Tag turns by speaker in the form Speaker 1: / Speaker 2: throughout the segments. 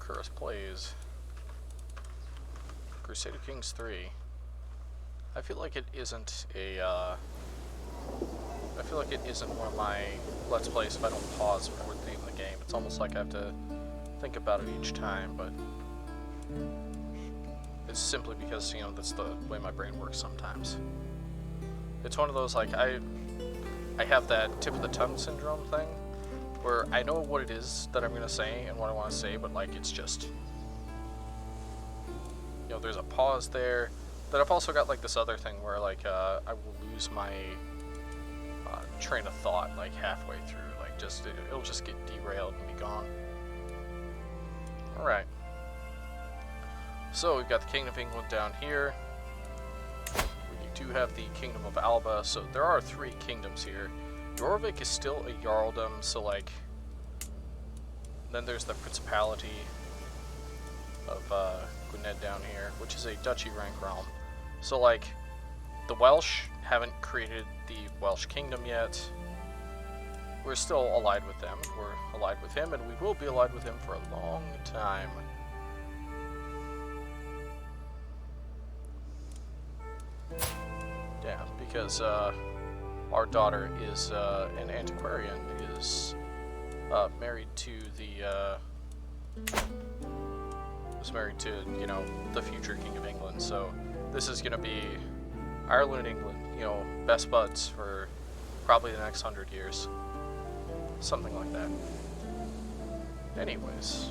Speaker 1: Curse plays Crusader Kings III. I feel like it isn't a, I feel like it isn't one of my Let's Plays if I don't pause before the name of the game. It's almost like I have to think about it each time, but it's simply because, you know, that's the way my brain works sometimes. It's one of those, like, I have that tip of the tongue syndrome thing, where I know what it is that I'm going to say and what I want to say, but, like, it's just, you know, there's a pause there. Then I've also got, like, this other thing where, like, I will lose my train of thought, like, halfway through. Like, just, it'll just get derailed and be gone. Alright. So, we've got the Kingdom of England down here. We do have the Kingdom of Alba, so there are 3 kingdoms here. Jorvik is still a Jarldom, so, like, then there's the Principality of Gwynedd down here, which is a duchy rank realm. So, like, the Welsh haven't created the Welsh kingdom yet. We're still allied with them. We're allied with him, and we will be allied with him for a long time. Yeah, because our daughter is an antiquarian, is married to the you know, the future King of England. So this is gonna be Ireland and England, you know, best buds for probably the next 100 years, something like that. Anyways,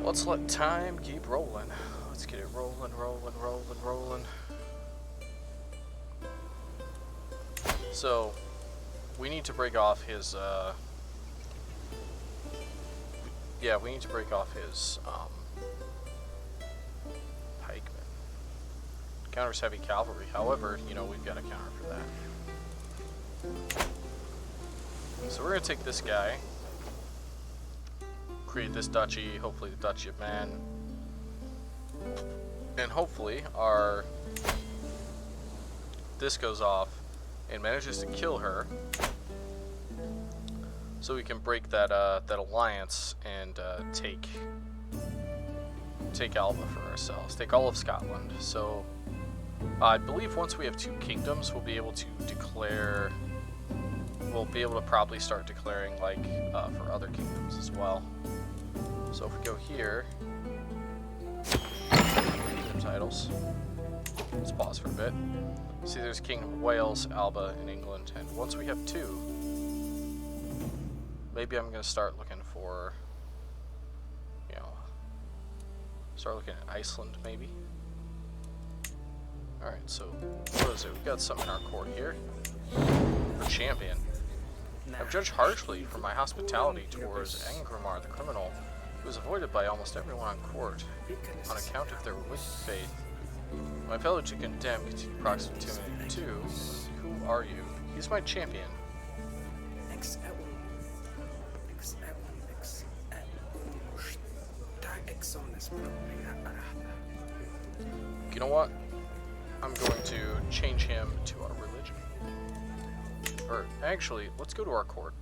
Speaker 1: let's let time keep rolling. Let's get it rolling, rolling, rolling, rolling. So, we need to break off his, yeah, we need to break off his, pikemen. Counters heavy cavalry. However, you know, we've got a counter for that. So we're gonna take this guy, create this duchy, hopefully the Duchy of Man, and hopefully this goes off and manages to kill her, so we can break that that alliance and take Alba for ourselves, take all of Scotland. So I believe once we have 2 kingdoms, we'll be able to declare. We'll be able to probably start declaring, like, for other kingdoms as well. So if we go here, kingdom titles. Let's pause for a bit. See, there's Kingdom of Wales, Alba, and England, and once we have 2, maybe I'm gonna start looking for, you know, start looking at Iceland, maybe. Alright, so what is it? We've got something in our court here. For champion. I'm judged harshly for my hospitality towards Angramar the criminal, who was avoided by almost everyone on court on account of their wicked faith. My fellow to condemn continue proximity to. Who are you? He's my champion. You know what? I'm going to change him to our religion. Or actually, let's go to our court.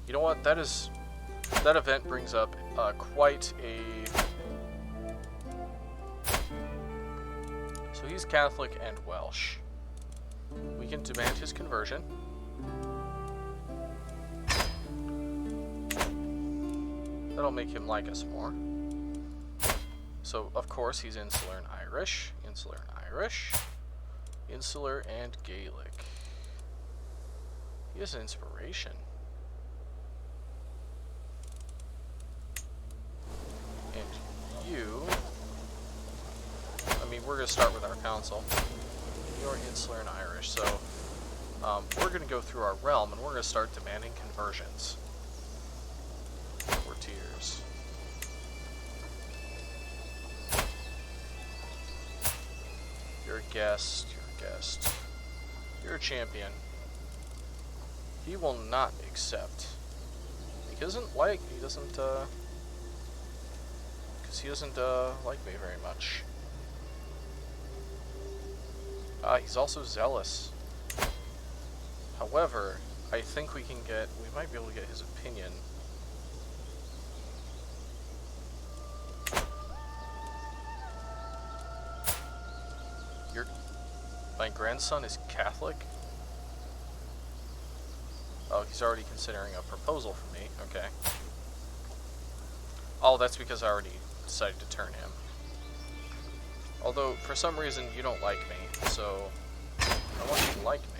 Speaker 1: You know what? That event brings up quite a. So he's Catholic and Welsh. We can demand his conversion. That'll make him like us more. So, of course, he's Insular and Irish. Insular and Irish. Insular and Gaelic. He has an inspiration. And you... I mean, we're going to start with our council. You're Insular and Irish, so we're going to go through our realm and we're going to start demanding conversions. 4 tiers. You're a guest, you're a guest. You're a champion. He will not accept. He doesn't like me very much. He's also zealous. However, I think we might be able to get his opinion. My grandson is Catholic? Oh, he's already considering a proposal for me. Okay. Oh, that's because I already decided to turn him. Although, for some reason, you don't like me, so I want you to like me.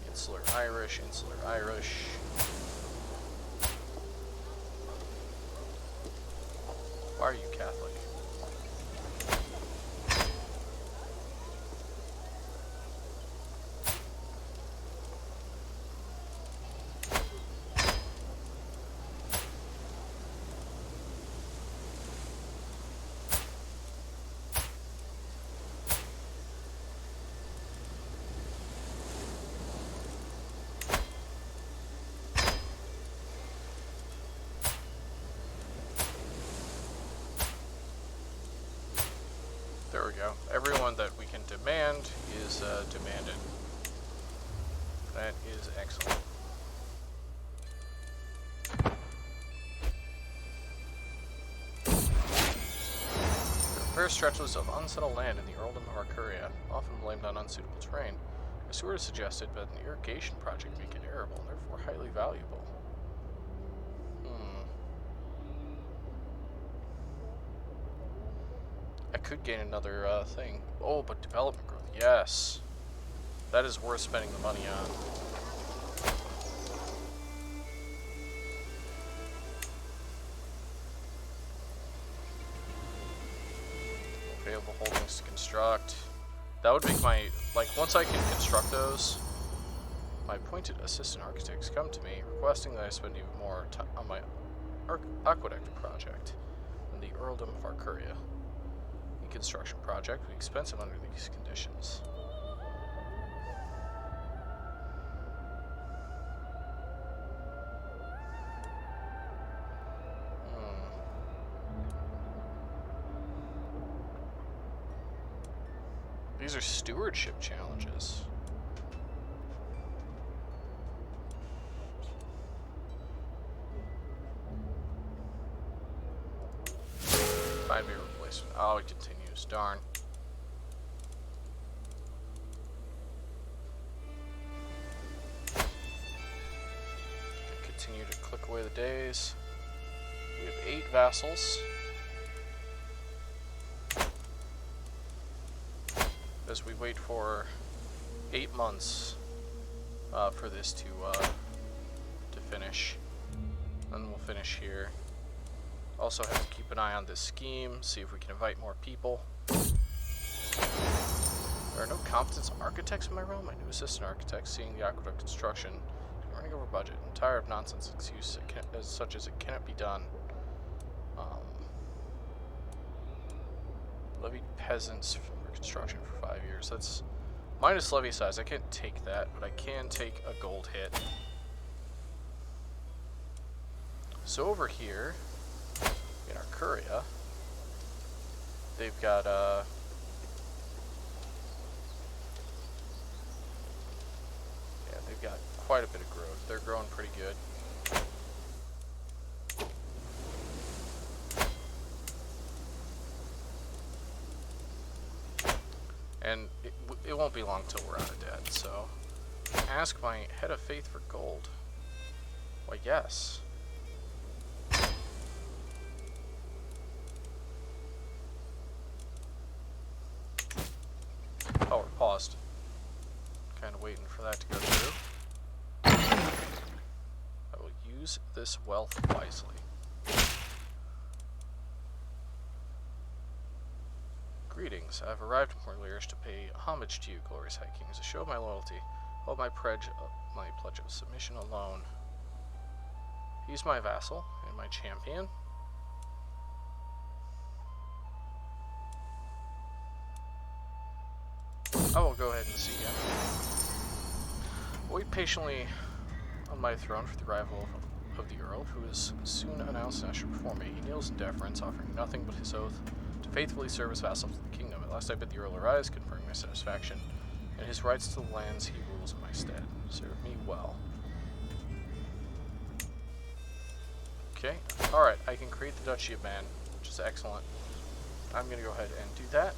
Speaker 1: Insular Irish, Insular Irish. Why are you Catholic? There we go. Everyone that we can demand is demanded. That is excellent. There are stretches of unsettled land in the earldom of Arcuria, often blamed on unsuitable terrain. A steward suggested that an irrigation project make it arable, and therefore highly valuable. I could gain another thing. Oh, but development growth, yes. That is worth spending the money on. Available holdings to construct. That would make my, like, once I can construct those, my appointed assistant architects come to me requesting that I spend even more time on my aqueduct project in the earldom of Arcuria. The construction project would be expensive under these conditions. These are stewardship challenges. Find me a replacement. Oh, it continues. Darn. Continue to click away the days. We have 8 vassals. As we wait for 8 months for this to finish. Then we'll finish here. Also have to keep an eye on this scheme, see if we can invite more people. There are no competent architects in my realm. My new assistant architect, seeing the aqueduct construction, running over budget. I'm tired of nonsense excuses such as it cannot be done. Levied peasants for construction for 5 years. That's minus levy size. I can't take that, but I can take a gold hit. So over here in Arcuria, they've got yeah, they've got quite a bit of growth. They're growing pretty good. And it won't be long till we're out of debt, so ask my head of faith for gold. Why, yes. Oh, we're paused. Kind of waiting for that to go through. I will use this wealth wisely. Greetings. I have arrived from Orleans to pay homage to you, glorious High King, as a show of my loyalty. Hold my pledge of submission alone. He's my vassal and my champion. I will go ahead and see him. Wait patiently on my throne for the arrival of the Earl, who is soon announced and ushered before me. He kneels in deference, offering nothing but his oath to faithfully serve his vassals to the kingdom. At last I bid the Earl arise, conferring my satisfaction and his rights to the lands he rules in my stead. Serve me well. Okay, alright, I can create the Duchy of Man, which is excellent. I'm going to go ahead and do that.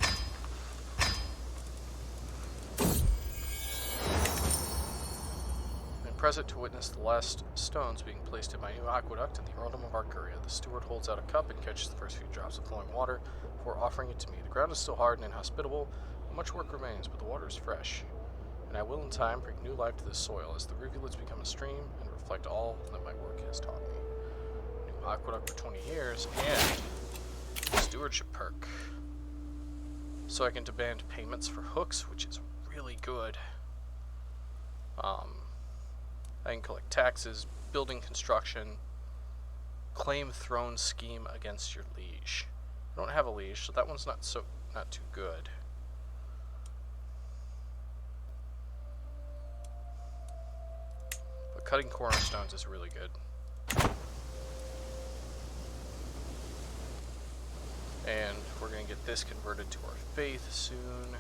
Speaker 1: I'm present to witness the last stones being placed in my new aqueduct in the Earldom of Arcuria. The steward holds out a cup and catches the first few drops of flowing water before offering it to me. The ground is still hard and inhospitable, but much work remains, but the water is fresh. And I will in time bring new life to this soil as the rivulets become a stream and reflect all that my work has taught me. New aqueduct for 20 years and stewardship perk. So I can demand payments for hooks, which is really good. I can collect taxes, building construction, claim throne scheme against your liege. I don't have a liege, so that one's not too good. But cutting cornerstones is really good. And we're going to get this converted to our faith soon.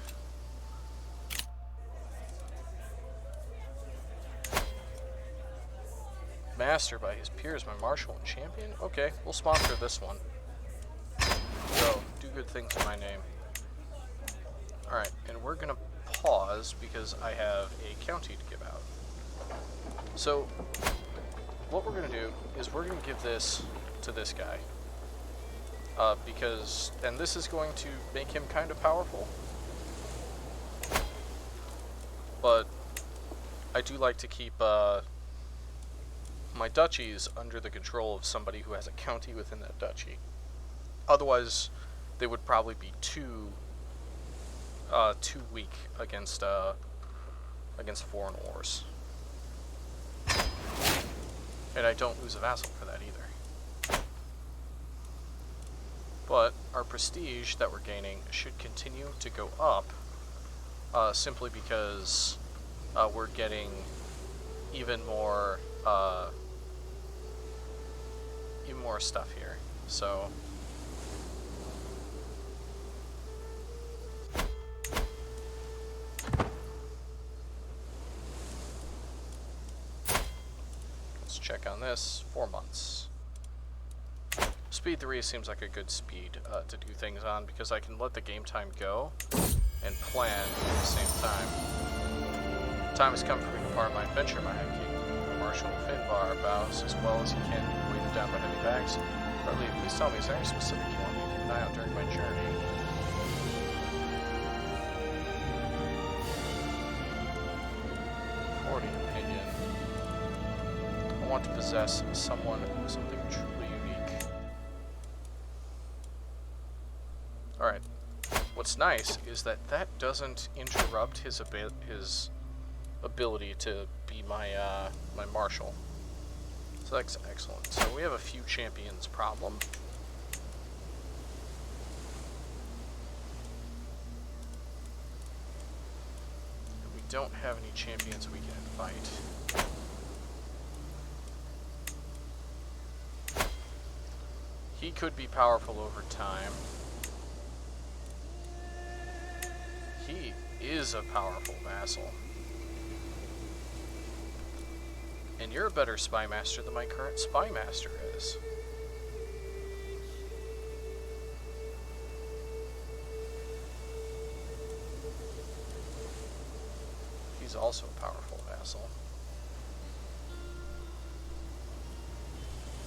Speaker 1: Master by his peers, my marshal and champion? Okay, we'll sponsor this one. So, do good things in my name. Alright, and we're going to pause because I have a county to give out. So, what we're going to do is we're going to give this to this guy. And this is going to make him kind of powerful. But I do like to keep my duchies under the control of somebody who has a county within that duchy. Otherwise, they would probably be too weak against foreign wars. And I don't lose a vassal for that either. But our prestige that we're gaining should continue to go up, simply because we're getting even more stuff here. So let's check on this. 4 months. Speed 3 seems like a good speed to do things on, because I can let the game time go and plan at the same time. Time has come for me to part my adventure, my High King. Marshal Finbar bows as well as he can, weighted down by heavy bags. Partly, please tell me, is there any specific you want me to keep an eye out during my journey? 40 opinion. I want to possess something truly unique. Alright. What's nice is that doesn't interrupt his ability to be my my marshal. So that's excellent. So we have a few champions problem. And we don't have any champions we can invite. He could be powerful over time. He is a powerful vassal. And you're a better spy master than my current spy master is. He's also a powerful vassal.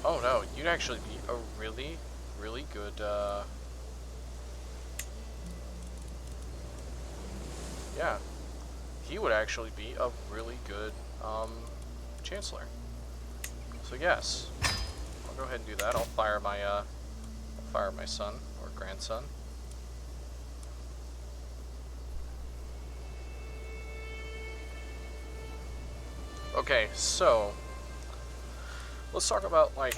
Speaker 1: Oh no, you'd actually be a really, really good, yeah. He would actually be a really good, Chancellor. So yes, I'll go ahead and do that. I'll fire my son or grandson. Okay, so let's talk about like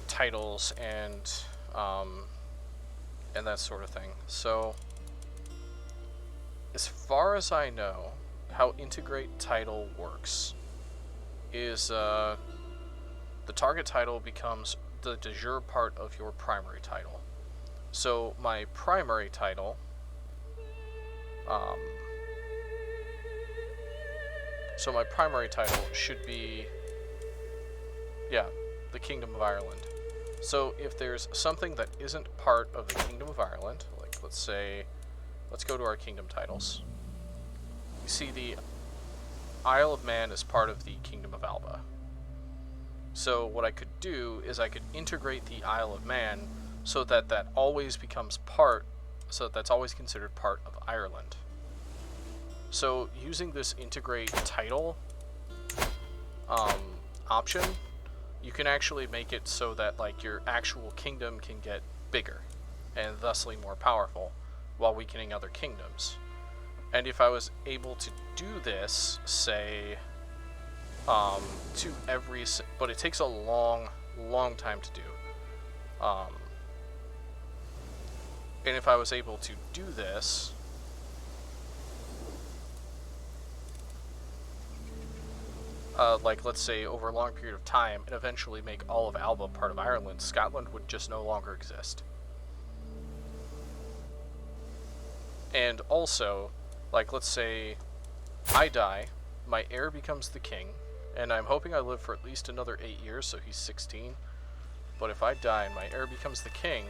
Speaker 1: titles and that sort of thing. So as far as I know, how integrate title works is the target title becomes the de jure part of your primary title. So my primary title should be, yeah, the Kingdom of Ireland. So if there's something that isn't part of the Kingdom of Ireland, like let's go to our kingdom titles. You see the Isle of Man is part of the Kingdom of Alba. So what I could do is I could integrate the Isle of Man so that that always becomes so that's always considered part of Ireland. So using this integrate title option, you can actually make it so that like your actual kingdom can get bigger and thusly more powerful while weakening other kingdoms. And if I was able to do this, say, to every, but it takes a long time to do. And if I was able to do this, like let's say over a long period of time, and eventually make all of Alba part of Ireland, Scotland would just no longer exist. And also, like let's say I die, my heir becomes the king, and I'm hoping I live for at least another 8 years, so he's 16. But if I die and my heir becomes the king,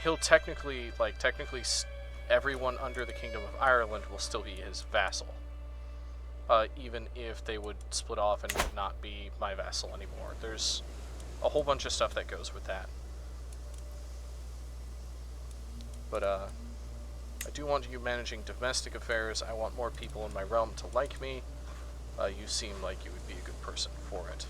Speaker 1: he'll technically everyone under the Kingdom of Ireland will still be his vassal. Even if they would split off and not be my vassal anymore. There's a whole bunch of stuff that goes with that. But, I do want you managing domestic affairs. I want more people in my realm to like me. You seem like you would be a good person for it.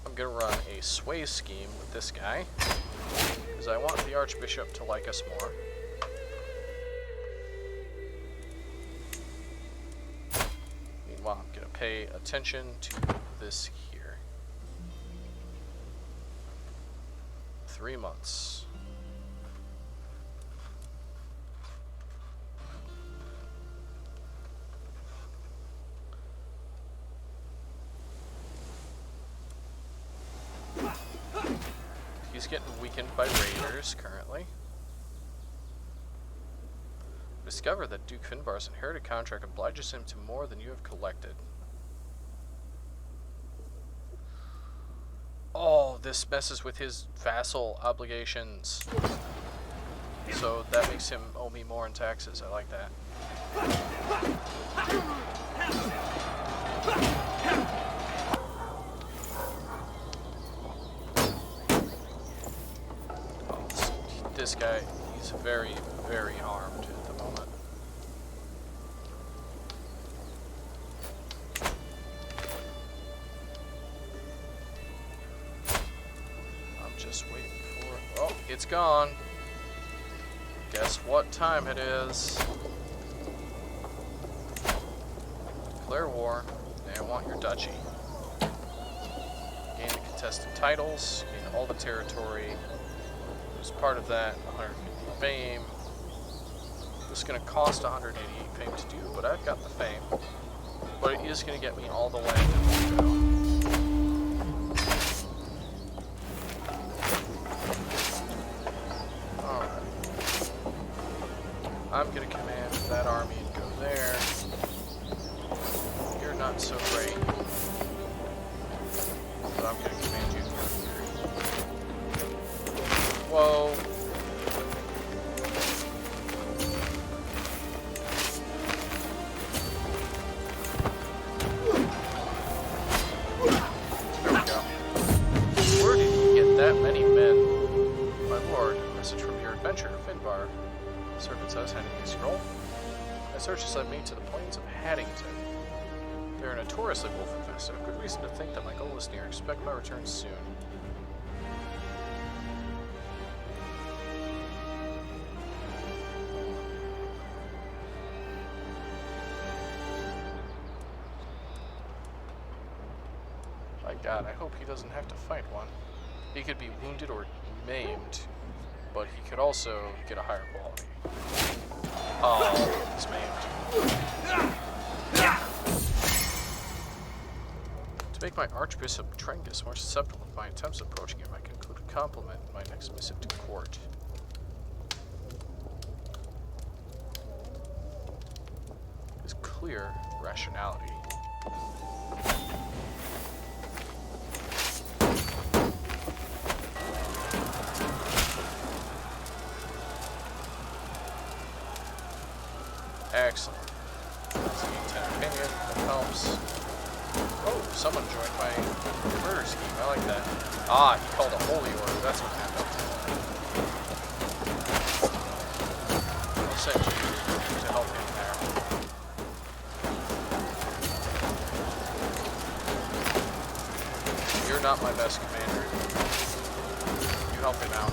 Speaker 1: I'm gonna run a sway scheme with this guy, because I want the Archbishop to like us more. Meanwhile, I'm gonna pay attention to this here. 3 months. He's getting weakened by raiders currently. Discover that Duke Finbar's inherited contract obliges him to more than you have collected. Oh, this messes with his vassal obligations. So that makes him owe me more in taxes. I like that. This guy, he's very, very armed at the moment. I'm just waiting for... Oh, it's gone. Guess what time it is? Declare war. They want your duchy. Gain the contested titles. Gain all the territory. As part of that, 150 fame. This is going to cost 188 fame to do, but I've got the fame. But it is going to get me all the land in one go. I'm going to command that army and go there. You're not so great. But I'm going to command you. Whoa. There we go. Where did you get that many men? My lord, a message from your adventurer, Finbar. Servant says, handing me a scroll. My search has led me to the plains of Haddington. They are notoriously wolf-infested. I have good reason to think that my goal is near. Expect my return soon. My God, I hope he doesn't have to fight one. He could be wounded or maimed, but he could also get a higher quality. Oh, he's maimed. To make my Archbishop Trengus more susceptible to my attempts at approaching him, I conclude a compliment in my next missive to court. His clear rationality. Excellent. Let's gain 10 opinion. That helps. Oh, someone joined my murder scheme. I like that. Ah, he called a holy order. That's what happened. I'll send you to help him there. You're not my best commander. You help him out.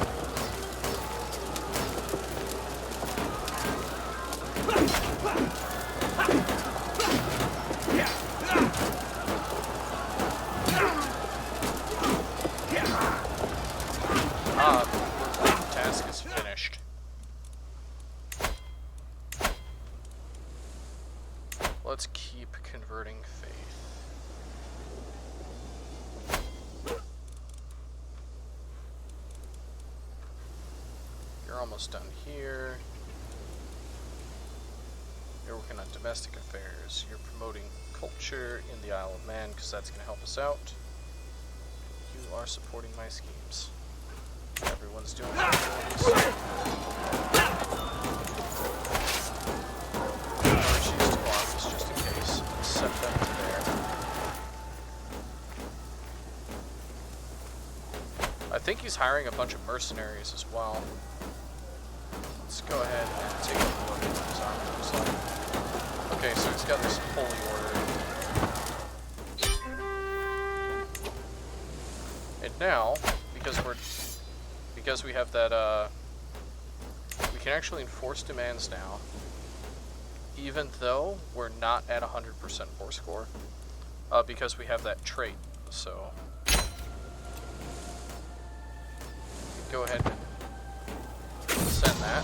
Speaker 1: Task is finished. Let's keep converting faith. You're almost done here. You're working on domestic affairs. You're promoting culture in the Isle of Man because that's going to help us out. You are supporting my schemes. Everyone's doing it. Choose two armies just in case. Set them to there. I think he's hiring a bunch of mercenaries as well. Let's go ahead and take a look at what his army looks like. Okay, so he's got this holy order. And now, because we have that, we can actually enforce demands now, even though we're not at 100% war score, because we have that trait. So, go ahead and send that.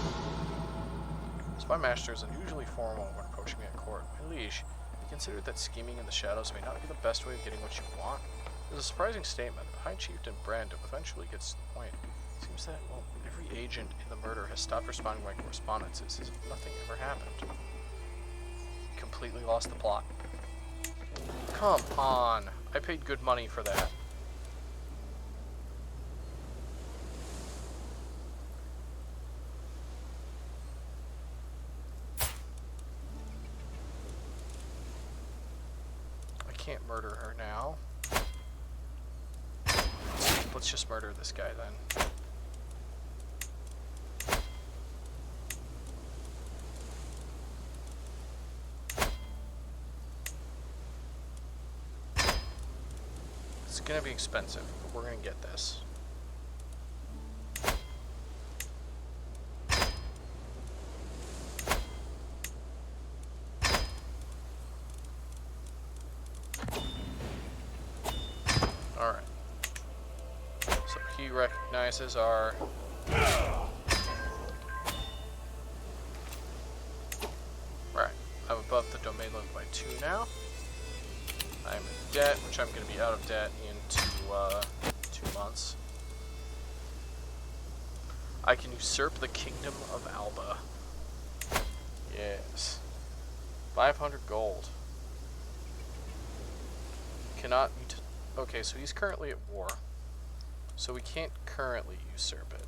Speaker 1: Spy master is unusually formal when approaching me at court. My liege, I consider that scheming in the shadows may not be the best way of getting what you want. It was a surprising statement. High Chieftain Brand eventually gets to the point. It seems that, well, every agent in the murder has stopped responding to my correspondences as if nothing ever happened. Completely lost the plot. Come on. I paid good money for that. I can't murder her now. Let's just murder this guy then. It's gonna be expensive, but we're gonna get this. Alright. So he recognizes our... Right. I'm above the domain limit by 2 now. I'm in debt, which I'm going to be out of debt in 2 months. I can usurp the Kingdom of Alba. Yes. 500 gold. Cannot be... Okay, so he's currently at war. So we can't currently usurp it.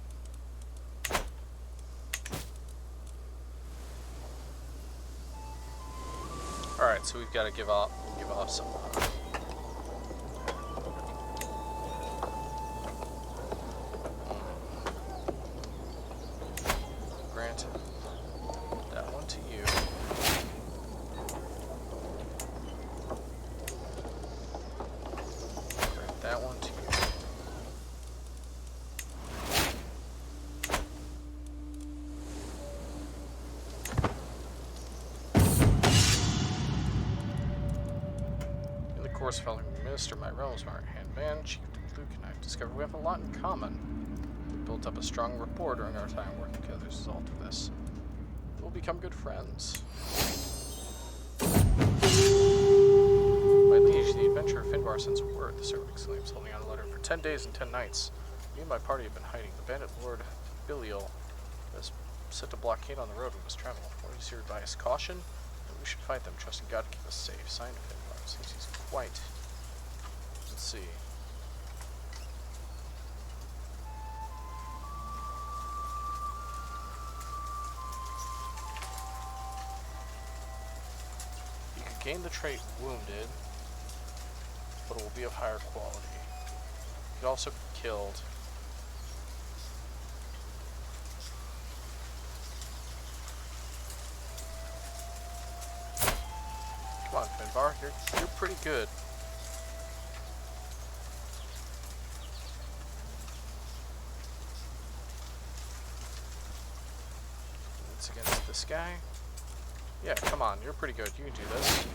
Speaker 1: Alright, so we've got to give off some... Grant that one to you. Grant that one to you. Following Minister, my realms, my hand man, Chieftain Luke, and I've discovered we have a lot in common. We built up a strong rapport during our time working together as a result of this. We'll become good friends. My liege, the adventurer Finbar sends a word, the servant exclaims, holding out a letter. For 10 days and 10 nights, me and my party have been hiding. The bandit lord Bilial has set a blockade on the road we must travel. What is your advice? Caution? We should fight them, trusting God to keep us safe. Signed, Finbar. Seems he's quite. Let's see. You could gain the trait wounded, but it will be of higher quality. You could also be killed. Come on, Finbar, you're pretty good. It's against this guy. Yeah, come on, you're pretty good. You can do this.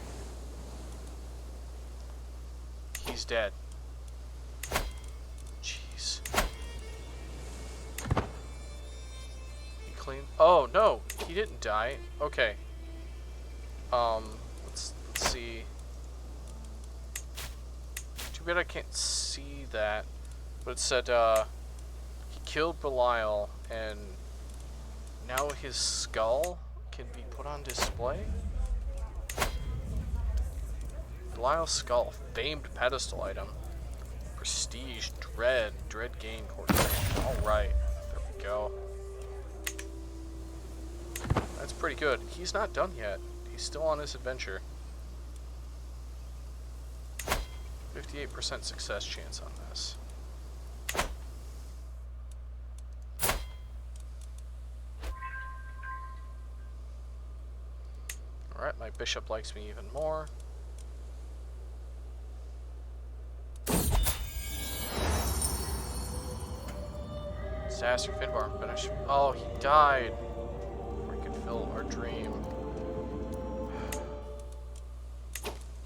Speaker 1: He's dead. Jeez. He clean. Oh no, he didn't die. Okay. Let's see. Too bad I can't see that. But it said he killed Belial, and now his skull can be put on display. Belial's skull, famed pedestal item. Prestige, dread gain coordination. Alright, there we go. That's pretty good. He's not done yet. He's still on his adventure. 58% success chance on this. Alright, my bishop likes me even more. Disaster, Finbar, finish. Oh, he died. We could fill our dream.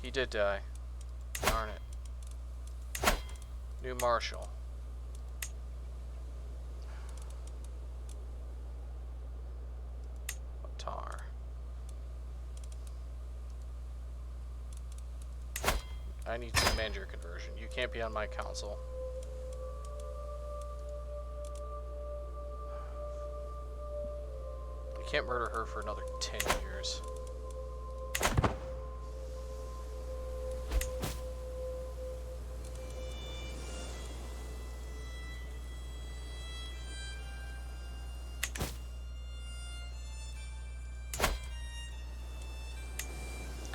Speaker 1: He did die. Darn it. New Marshal. Tar. I need to command your conversion. You can't be on my council. You can't murder her for another 10 years.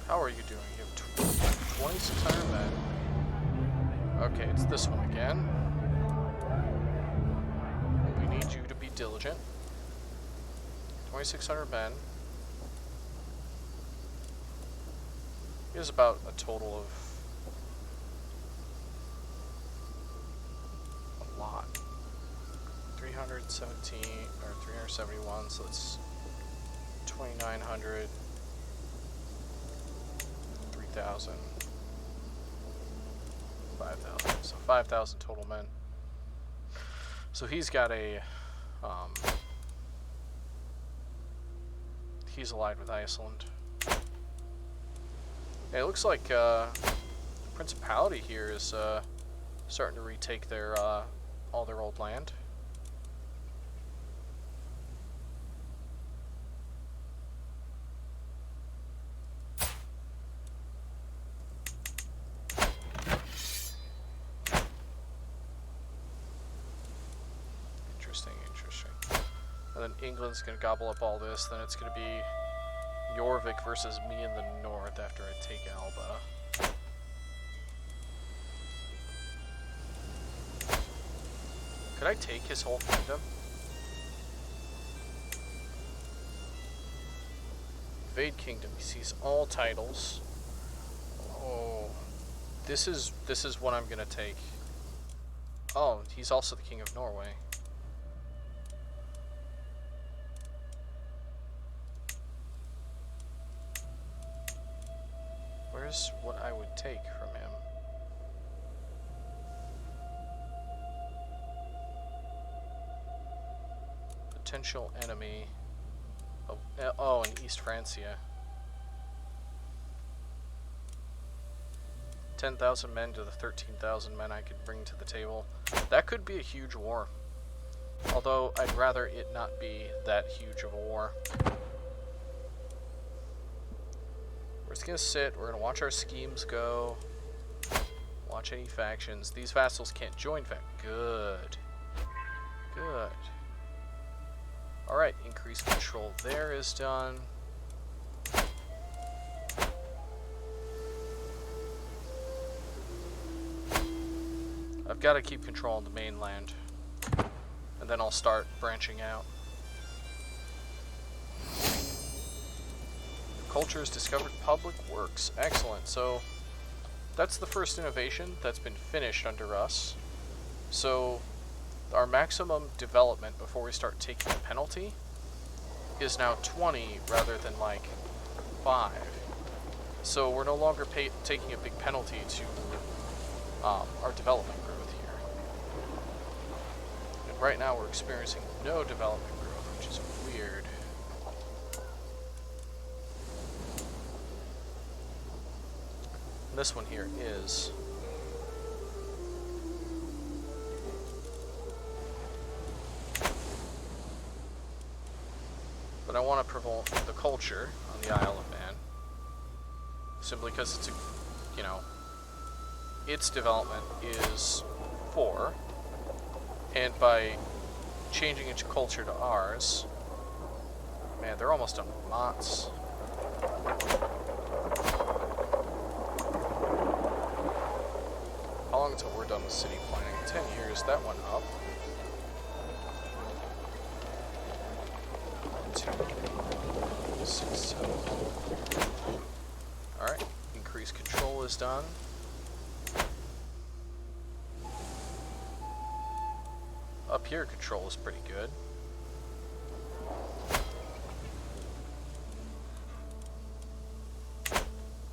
Speaker 1: How are you doing? You have 2,600 men. Okay, it's this one again. We need you to be diligent. 2,600 men. He has about a total of a lot. 317 or 371, so it's 2,900. 3,000, 5,000, so 5,000 total men. So he's got a, he's allied with Iceland. It looks like the Principality here is starting to retake their all their old land. Interesting. And then England's gonna gobble up all this. Then it's gonna be Jorvik versus me in the north after I take Alba. Could I take his whole kingdom? Invade kingdom. He sees all titles. Oh, this is what I'm gonna take. Oh, he's also the king of Norway. Where's what I would take from him? Potential enemy. Oh, in East Francia. 10,000 men to the 13,000 men I could bring to the table. That could be a huge war. Although I'd rather it not be that huge of a war. just gonna sit. We're gonna watch our schemes go. Watch any factions. These vassals can't join Good. Good. Alright, increased control there is done. I've got to keep control of the mainland. And then I'll start branching out. Cultures discovered public works. Excellent. So that's the first innovation that's been finished under us. So our maximum development before we start taking a penalty is now 20 rather than like 5. So we're no longer taking a big penalty to our development growth here. And right now we're experiencing no development growth, which is weird. And this one here is. But I want to promote the culture on the Isle of Man. Simply because it's a, you know, its development is 4. And by changing its culture to ours, man, they're almost done with mots. How long until we're done with city planning? 10 years, that went up. 2, 6, 7. Alright, increased control is done. Up here, control is pretty good.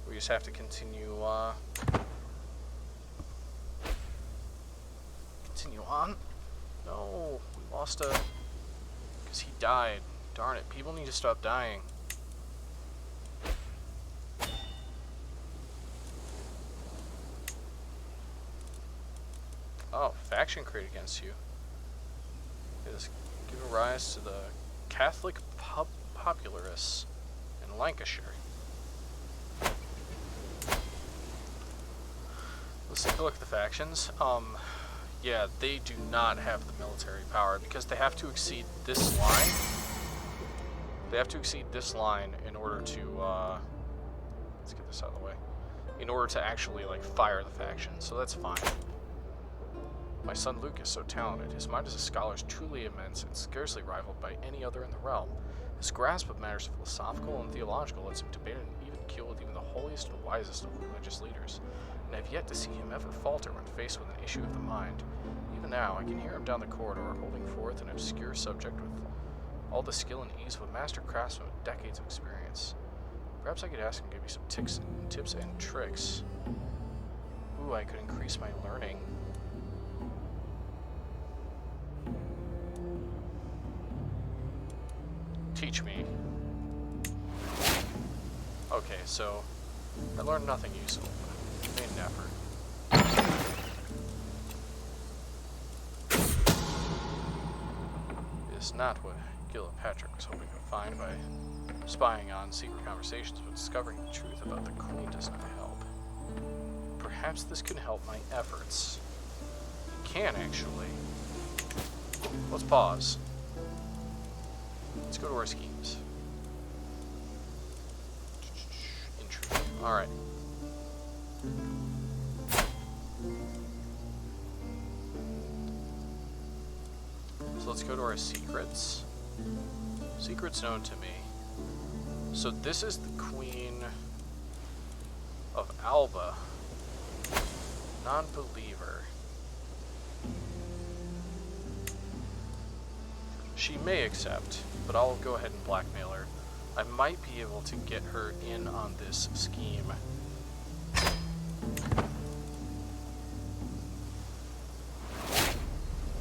Speaker 1: We just have to continue on. No, we lost a... because he died. Darn it, people need to stop dying. Oh, faction created against you. It is give rise to the Catholic popularists in Lancashire. Let's take a look at the factions. Yeah, they do not have the military power because they have to exceed this line. They have to exceed this line in order to, let's get this out of the way. In order to actually, like, fire the faction, so that's fine. My son Luke is so talented. His mind as a scholar is truly immense and scarcely rivaled by any other in the realm. His grasp of matters philosophical and theological lets him debate an even keel with even the holiest and wisest of religious leaders. And I have yet to see him ever falter when faced with an issue of the mind. Even now, I can hear him down the corridor, holding forth an obscure subject with all the skill and ease of a master craftsman with decades of experience. Perhaps I could ask him to give me some tips and tricks. Ooh, I could increase my learning. Teach me. Okay, so I learned nothing useful, but I made an effort. It is not what Gilpatrick was hoping to find by spying on secret conversations, but discovering the truth about the Queen does not help. Perhaps this can help my efforts. It can, actually. Let's pause. Let's go to our schemes. Intrigue. Alright. So let's go to our secrets. Secrets known to me. So this is the Queen of Alba. Non-believer. She may accept, but I'll go ahead and blackmail her. I might be able to get her in on this scheme.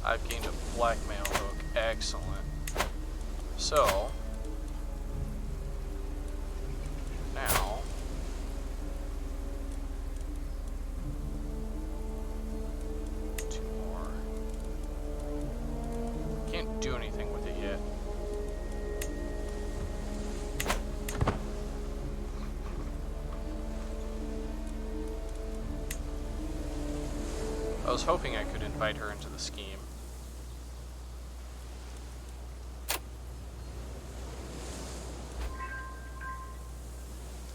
Speaker 1: I've gained a blackmail hook. Excellent. So, now, two more. Can't do anything with it yet. was hoping I could invite her into the scheme.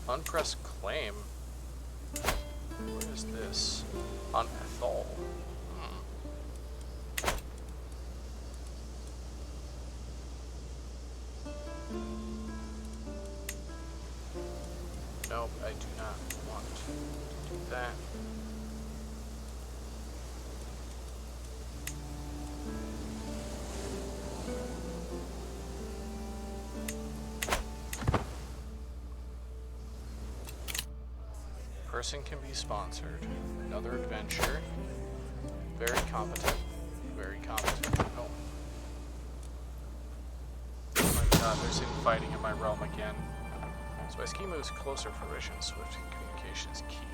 Speaker 1: Unpressed claim? What is this? On Ethol. Nope, I do not want to do that. Person can be sponsored. Another adventure. Very competent. Very competent. Oh. Oh my god, there's infighting in my realm again. So my scheme moves closer fruition. Swift communication is key.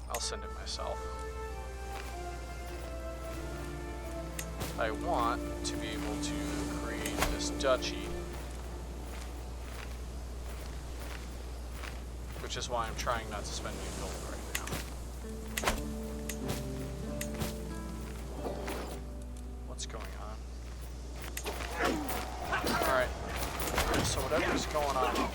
Speaker 1: I'll send it myself. I want to be able to create this duchy. Which is why I'm trying not to spend any gold right now. What's going on? Alright. So whatever's going on here.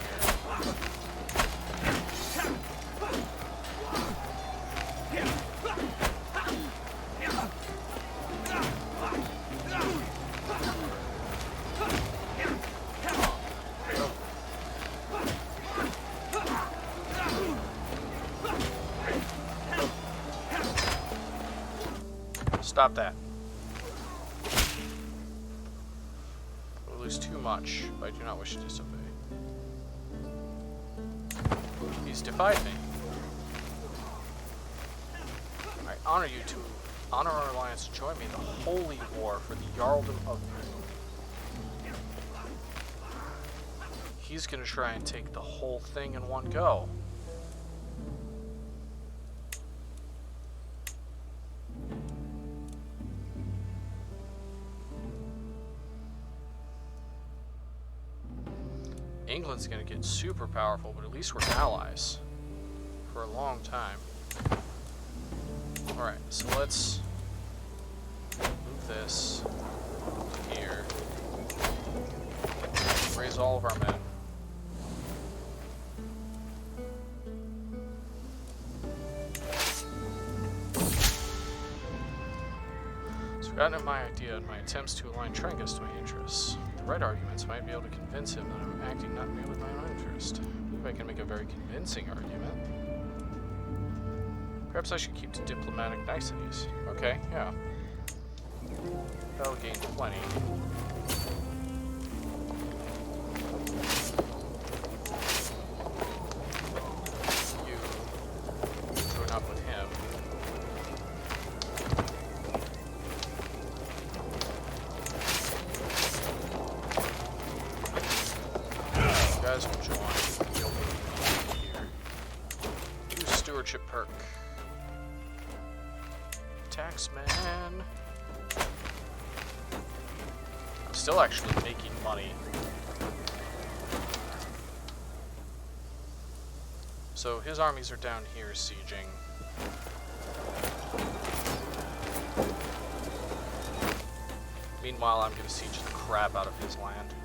Speaker 1: Stop that. I will lose too much, but I do not wish to disobey. He's defied me. I honor you to honor our alliance to join me in the holy war for the Jarldom of Moon. He's gonna try and take the whole thing in one go. England's gonna get super powerful, but at least we're allies for a long time. Alright, so let's move this here. Raise all of our men. So I've gotten my idea in my attempts to align Trengus to my interests. The right arguments might be able to convince him that I'm acting not merely in my own interest. If I can make a very convincing argument. Perhaps I should keep to diplomatic niceties. Okay, yeah. That'll gain plenty. You join up with him. You guys will join. You'll be here. Do stewardship perk. Taxman. I'm still actually making money. So his armies are down here sieging. Meanwhile, I'm going to siege the crap out of his land.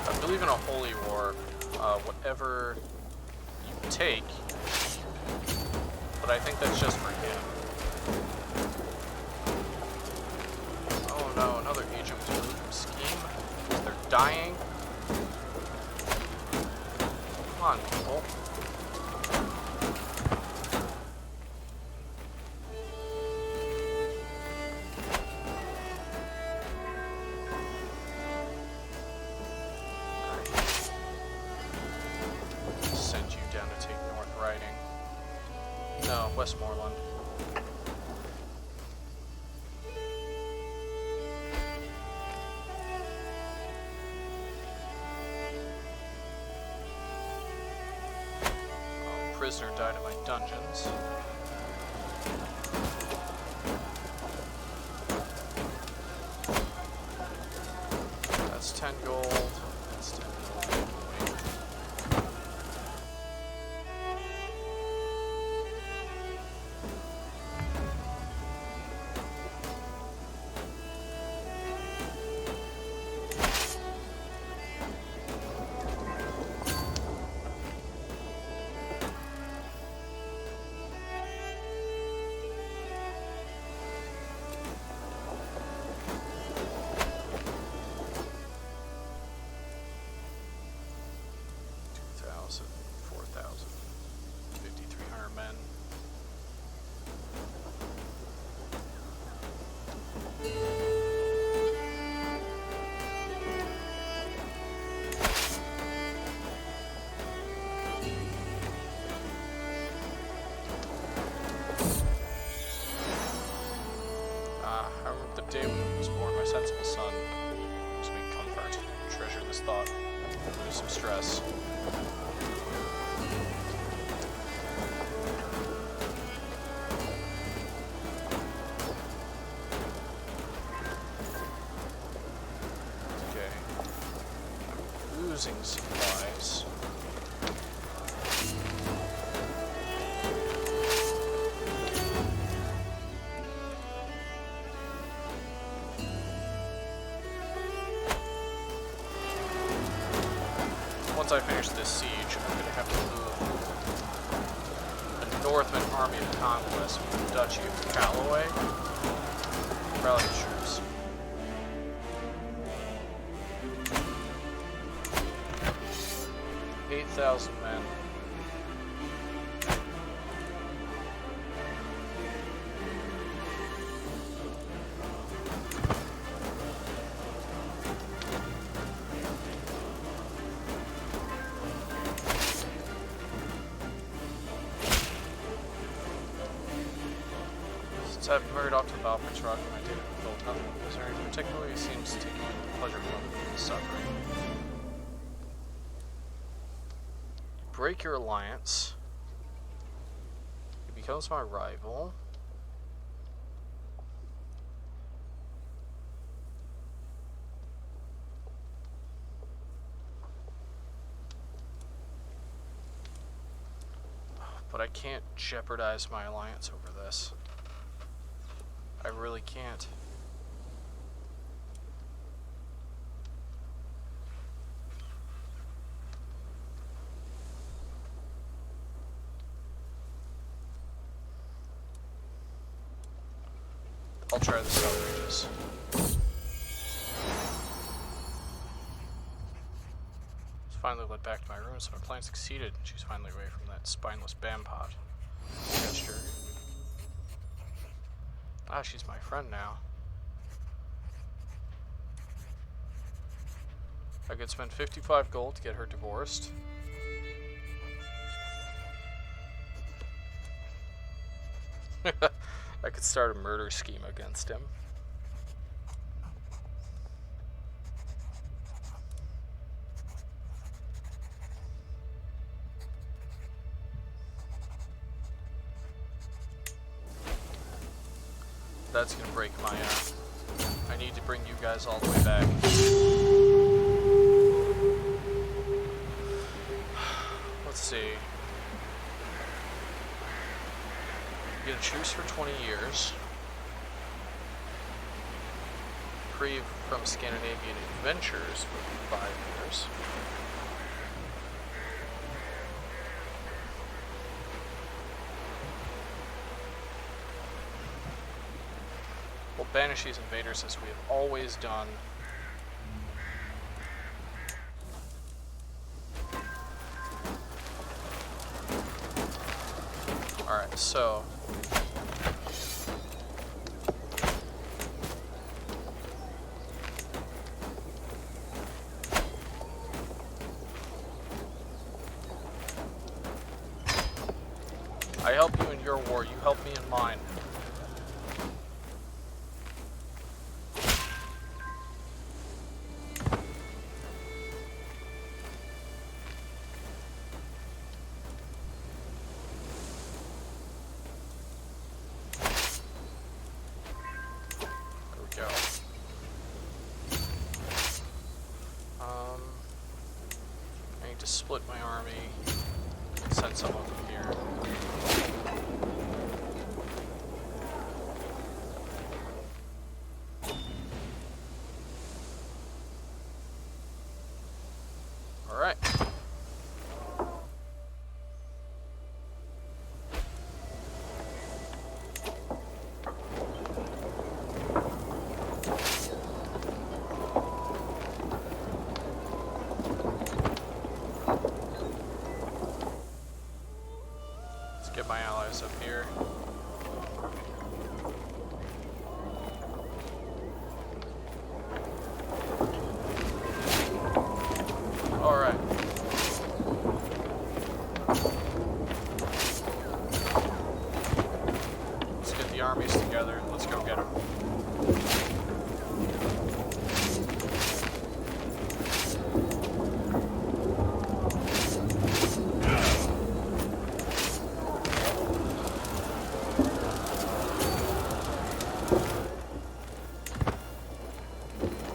Speaker 1: I believe in a holy war, whatever you take, but I think that's just for him. Oh no, another agent was removed from scheme. They're dying. Come on, people. prisoner died in my dungeons. That's 10 gold. That's 10 gold. Day when I was born, my sensible son. Sweet comfort. Treasure this thought. Remove some stress. Okay. I'm losing supplies. Once I finish this siege, I'm going to have to move a Northman army of conquest from the Duchy of Callaway. Rally the troops. $8,000 men. I've married off to Balpix Rock and I did build nothing. Is there anything particular? He seems to take pleasure from the suffering. Break your alliance. He becomes my rival. But I can't jeopardize my alliance over this. I really can't. I'll try the outrageous. Finally led back to my room, so my plan succeeded. She's finally away from that spineless Bampot. Gesture. Ah, she's my friend now. I could spend 55 gold to get her divorced. I could start a murder scheme against him. That's gonna break my I need to bring you guys all the way back. Let's see. You get a truce for 20 years. Reprieve from Scandinavian adventures for 5 years. We'll banish these invaders as we have always done. Alright, so I help you in your war, you help me in mine. to split my army, send some over here. Alright. Get my allies up here. All right. Let's get the armies together. Let's go get them.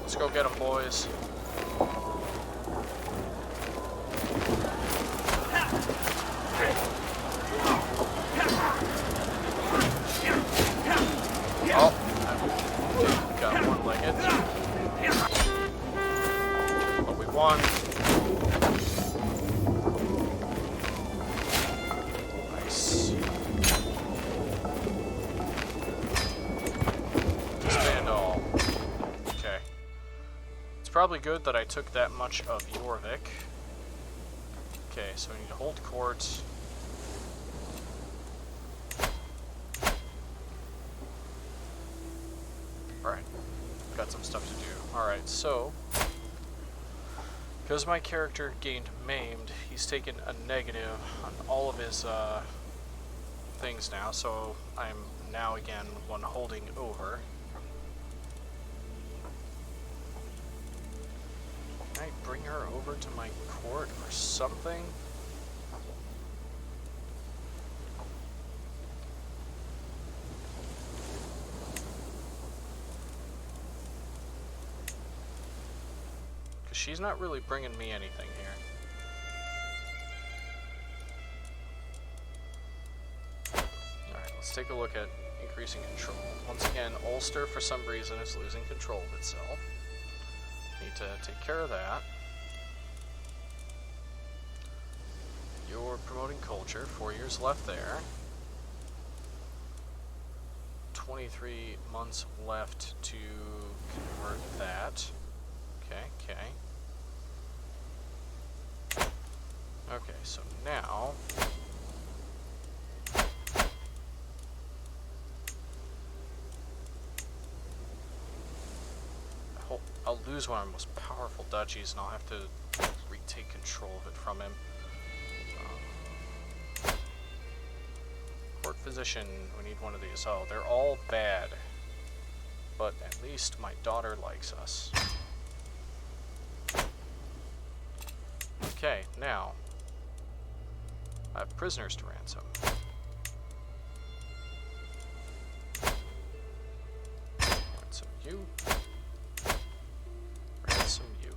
Speaker 1: Let's go get them, boys. Oh, I got one-legged. But we won. Nice. Disband all. Okay. It's probably good that I took that much of Jorvik. Okay, so we need to hold court. Alright, got some stuff to do. Alright, so, because my character gained maimed, he's taken a negative on all of his things now, so I'm now again one holding over. Can I bring her over to my court or something? Because she's not really bringing me anything here. Alright, let's take a look at increasing control. Once again, Ulster, for some reason, is losing control of itself. Need to take care of that. You're promoting culture. 4 years left there. 23 months left to convert that. Okay. Okay, so now I'll lose one of my most powerful duchies, and I'll have to retake control of it from him. Court physician, we need one of these. Oh, they're all bad. But at least my daughter likes us. Okay, now I have prisoners to ransom. Ransom you. Ransom you.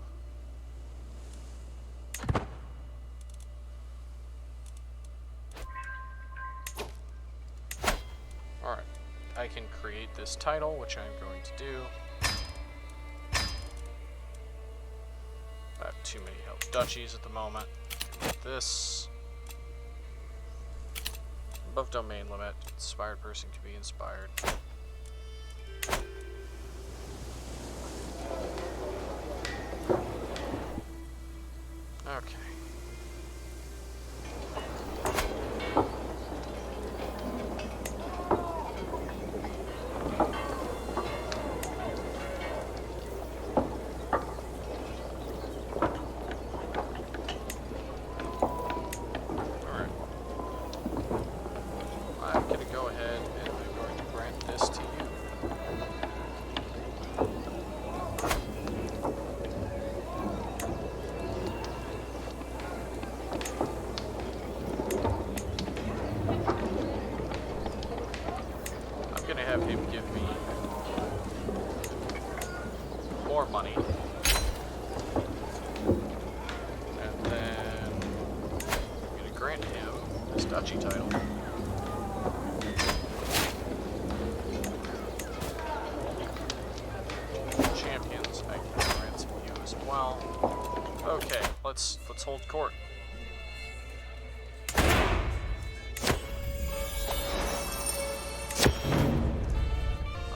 Speaker 1: Alright, I can create this title, which I'm going to do. I have too many held duchies at the moment. This. Above domain limit, inspired person can be inspired. Okay. this duchy title. Champions, I can ransom you as well. Okay, let's hold court.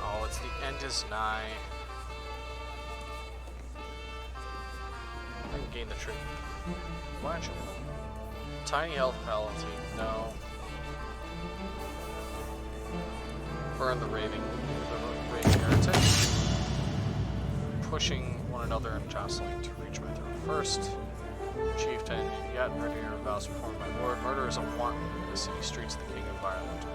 Speaker 1: Oh, it's the end is nigh. I can gain the tree. Blanchard. Tiny health penalty, no. Burn the raving heretic. Pushing one another and jostling to reach my throne first. Chieftain, yet murder your vows before my lord. Murder is a wanton in the city streets of the King of Ireland.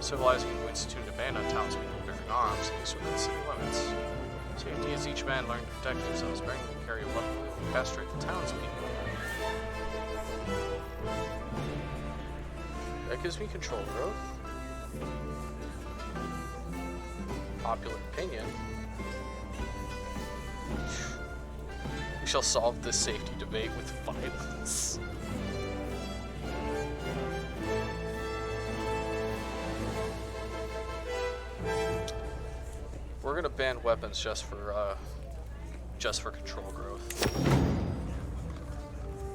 Speaker 1: Civilizing and institute abandon townspeople bearing arms, these within city limits. Safety is each man learning to protect themselves, bearing them carry a weapon and castrate the townspeople. That gives me control growth. Popular opinion. We shall solve this safety debate with violence. We're gonna ban weapons just for control growth.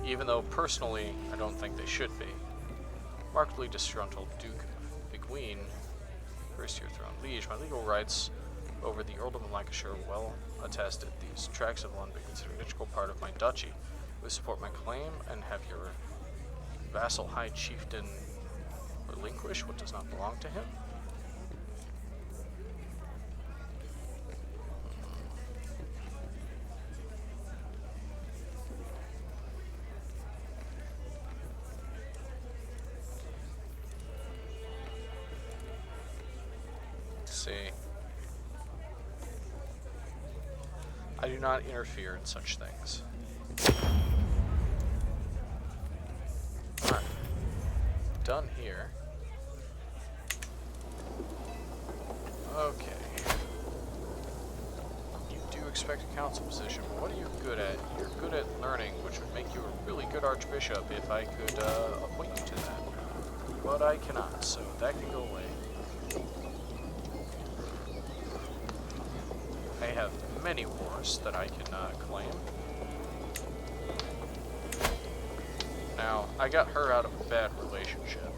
Speaker 1: Even though personally, I don't think they should be. Markedly disgruntled Duke Biguine, first to your throne liege. My legal rights over the earldom of Lancashire are well attested. These tracts of land be considered an integral part of my duchy. We support my claim and have your vassal high chieftain relinquish what does not belong to him. See. I do not interfere in such things. Alright. Done here. Okay. You do expect a council position, but what are you good at? You're good at learning, which would make you a really good archbishop if I could appoint you to that. But I cannot, so that can go away. I have many wars that I can claim. Now, I got her out of a bad relationship.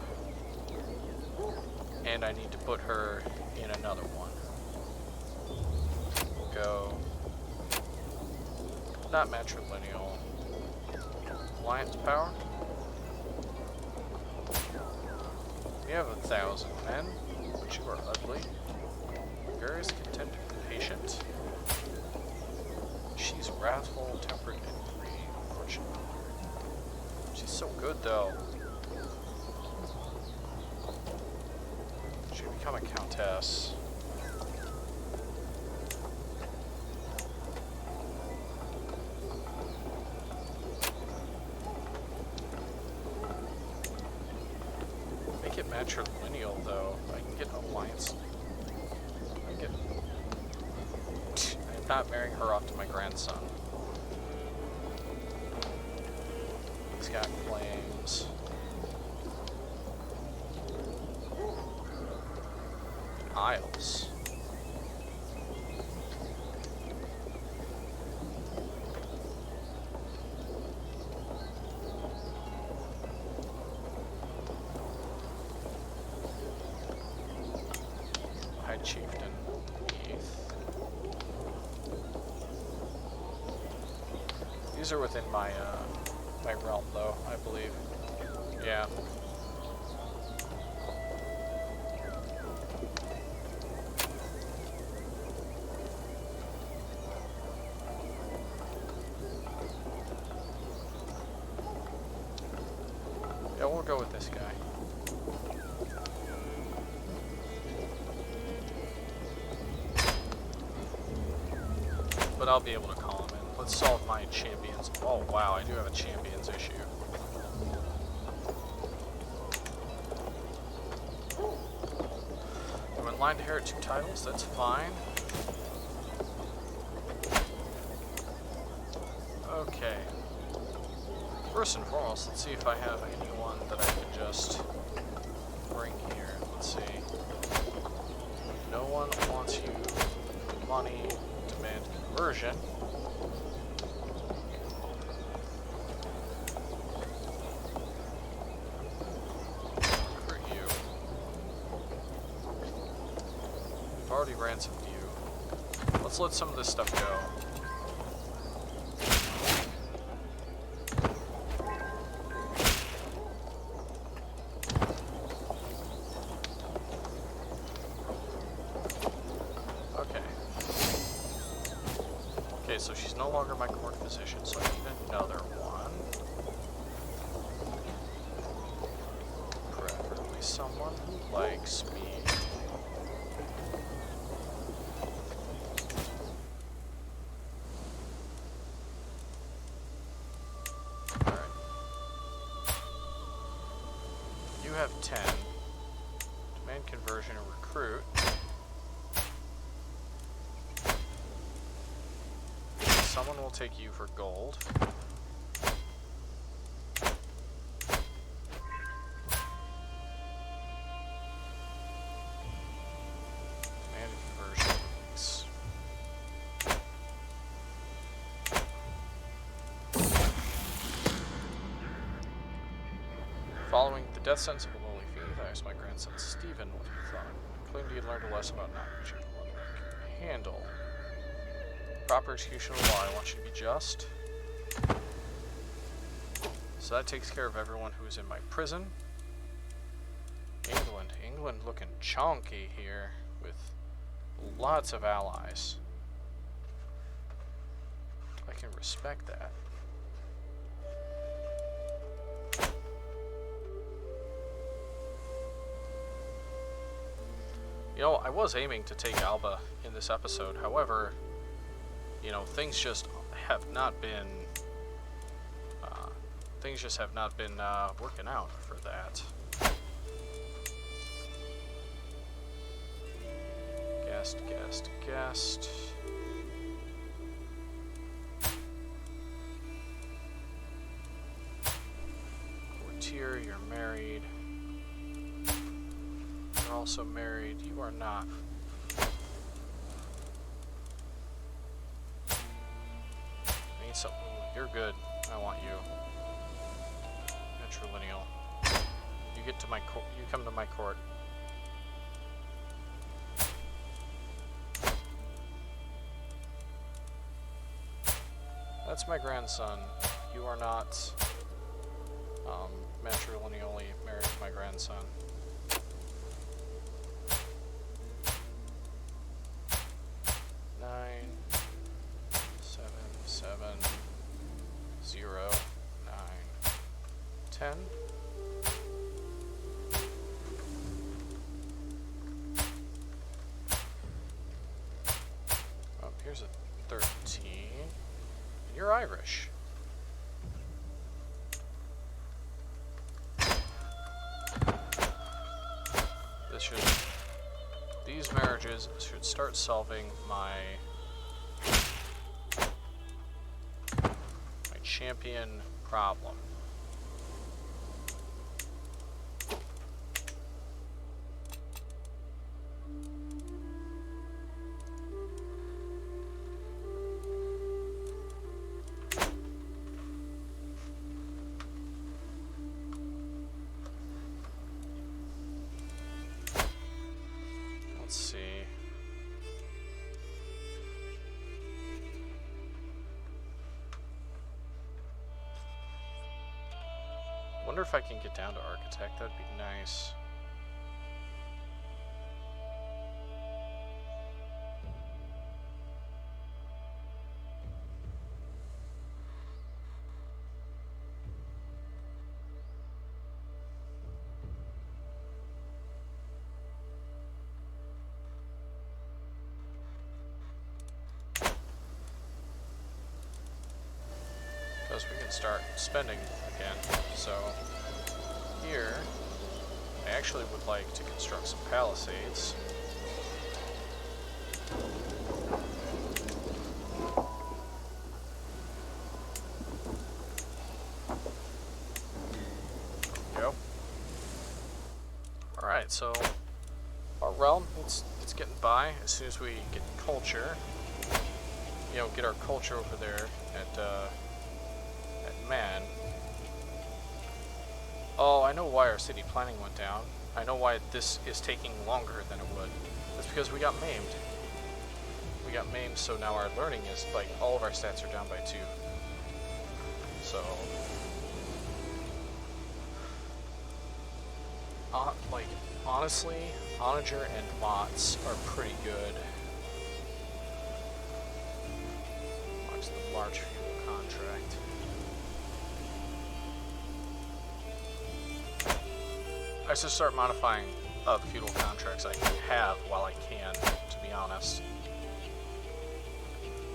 Speaker 1: And I need to put her in another one. Go. Not matrilineal. Alliance power. We have 1,000 men, but you are ugly. Various content patient. She's wrathful, temperate, and free, unfortunately. She's so good, though. She become a countess. Make it matrilineal, though. I can get alliance. I can get. I'm not marrying her off to my grandson. He's got claims. Isles. High Chieftain. These are within my my realm, though, I believe. Yeah. Yeah, we'll go with this guy. But I'll be able to call him in. Let's solve my champions. Oh wow, I do have a champions issue. I'm in line to inherit 2 titles, that's fine. Okay. First and foremost, else. Let's see if I have anyone that I can just bring here. Let's see. No one wants you. Money. Demand conversion. For you. We've already ransomed you. Let's let some of this stuff go. So she's no longer my court physician, so I need another one. Preferably someone who likes me. Alright. You have 10. Demand conversion and recruit. Someone will take you for gold. Demand conversion. Following the death sentence of a lowly fiend, I asked my grandson Stephen what he thought. He claimed he had learned a lesson about not reaching the level I could handle. Proper execution of the law. I want you to be just. So that takes care of everyone who's in my prison. England looking chonky here with lots of allies. I can respect that. You know, I was aiming to take Alba in this episode, however, you know, things just have not been working out for that. Guest. Courtier, you're married. You're also married. You are not. So, you're good. I want you. Matrilineal. You get to my court. You come to my court. That's my grandson. You are not matrilineally married to my grandson. Seven, 0, 9, 10. Oh, here's a 13. And you're Irish. These marriages should start solving my champion problem. Let's see. Wonder if I can get down to architect. That'd be nice. Because we can start spending again. So here, I actually would like to construct some palisades. Alright, so our realm, it's getting by. As soon as we get culture, you know, get our culture over there at Man. Oh, I know why our city planning went down. I know why this is taking longer than it would. It's because we got maimed. We got maimed, so now our learning is, like, all of our stats are down by 2. So, like, honestly, Onager and Mott's are pretty good. Watch the March Fuel contract. I should start modifying the feudal contracts I can have while I can, to be honest.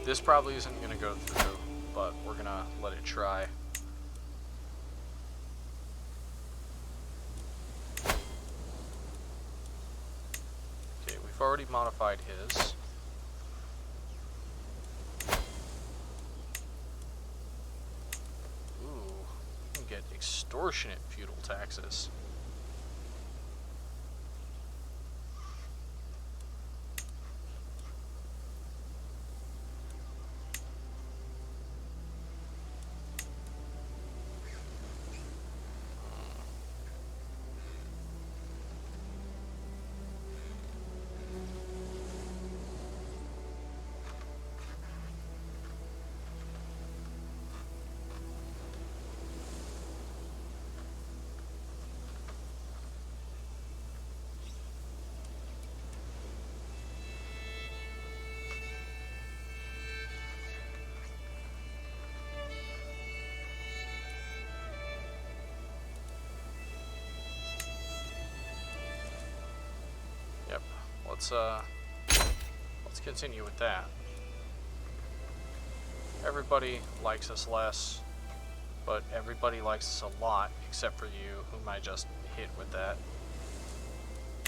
Speaker 1: This probably isn't going to go through, but we're going to let it try. Okay, we've already modified his. Ooh, we can get extortionate feudal taxes. Yep, let's continue with that. Everybody likes us less, but everybody likes us a lot, except for you, whom I just hit with that.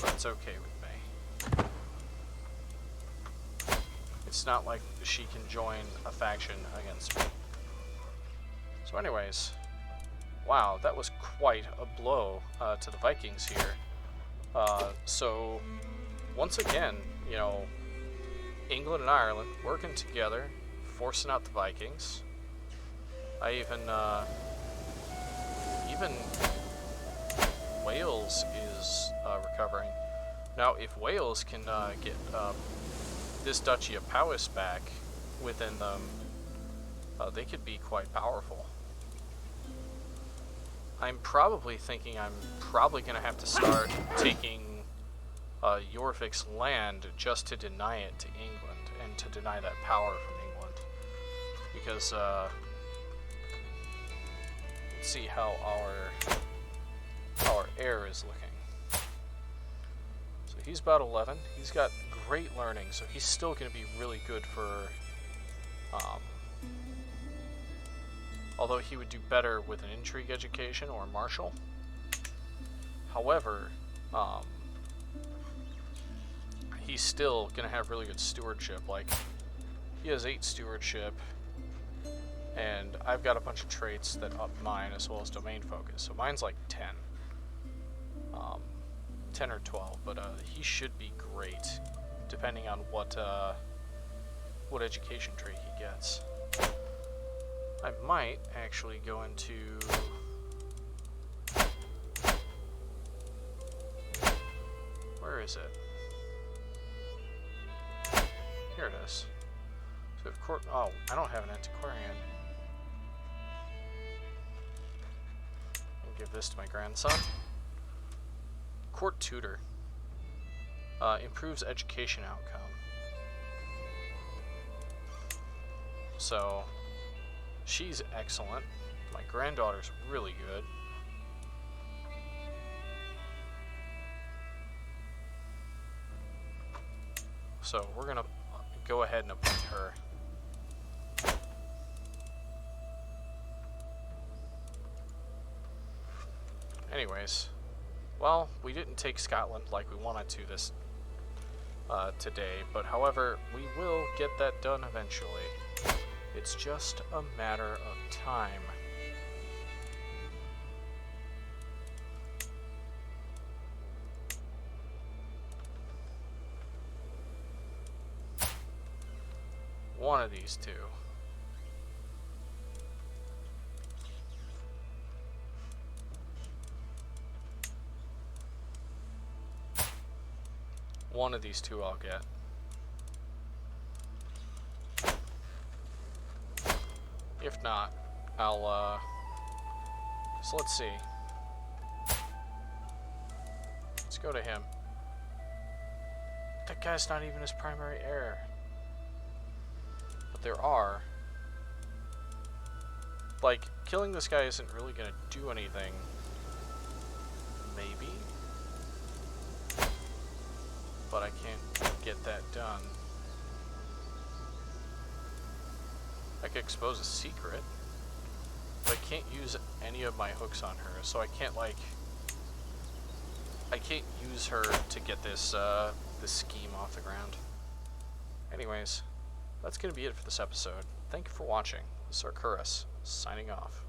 Speaker 1: But it's okay with me. It's not like she can join a faction against me. So anyways, wow, that was quite a blow to the Vikings here. So, once again, you know, England and Ireland working together, forcing out the Vikings. Even Wales is recovering. Now, if Wales can get this Duchy of Powys back within them, they could be quite powerful. I'm probably thinking I'm probably going to have to start taking Jorvik's land just to deny it to England and to deny that power from England. Because, let's see how our heir is looking. So he's about 11. He's got great learning, so he's still going to be really good for... although he would do better with an intrigue education or martial. However, he's still going to have really good stewardship. Like, he has 8 stewardship, and I've got a bunch of traits that up mine as well as domain focus. So mine's like 10. 10 or 12, but he should be great, depending on what education trait he gets. I might actually go into... where is it? Here it is. So if court... oh, I don't have an antiquarian. I'll give this to my grandson. Court tutor. Improves education outcome. So... she's excellent. My granddaughter's really good. So we're gonna go ahead and appoint her. Anyways, well, we didn't take Scotland like we wanted to this today, but however, we will get that done eventually. It's just a matter of time. One of these two. One of these two I'll get. If not, I'll, so let's see. Let's go to him. That guy's not even his primary heir. But there are. Like, killing this guy isn't really gonna do anything. Maybe. But I can't get that done. I could expose a secret. But I can't use any of my hooks on her, so I can't, like... I can't use her to get this, this scheme off the ground. Anyways, that's gonna be it for this episode. Thank you for watching. This is Arcurus, signing off.